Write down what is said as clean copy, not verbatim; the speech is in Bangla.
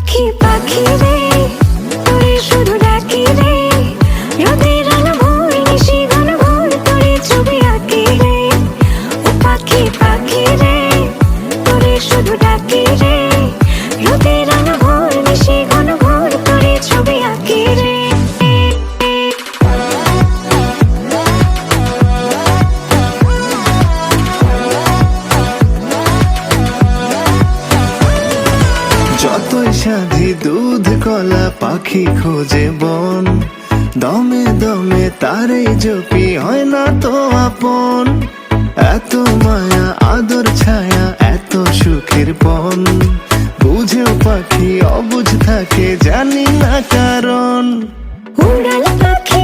পাখি পাখি রে তোরে শুধু ডাকি রে, রোদের আলো ভোর নিশি গান ভোর তোরে ছবি আঁকি রে। ও পাখি পাখি রে তোরে শুধু ডাকি রে, রোদের আলো ভোর নিশি গান ভোর তোরে ছবি আঁকি রে। যতই সাজি দুধ কলা পাখি খোঁজে বন, দমে দমে তারই জপি হয় না তো আপন। এত মায়া আদর ছায়া এত সুখের পণ, বুঝেও পাখি অবুঝ থাকে জানি না কারণ। উড়াল পাখি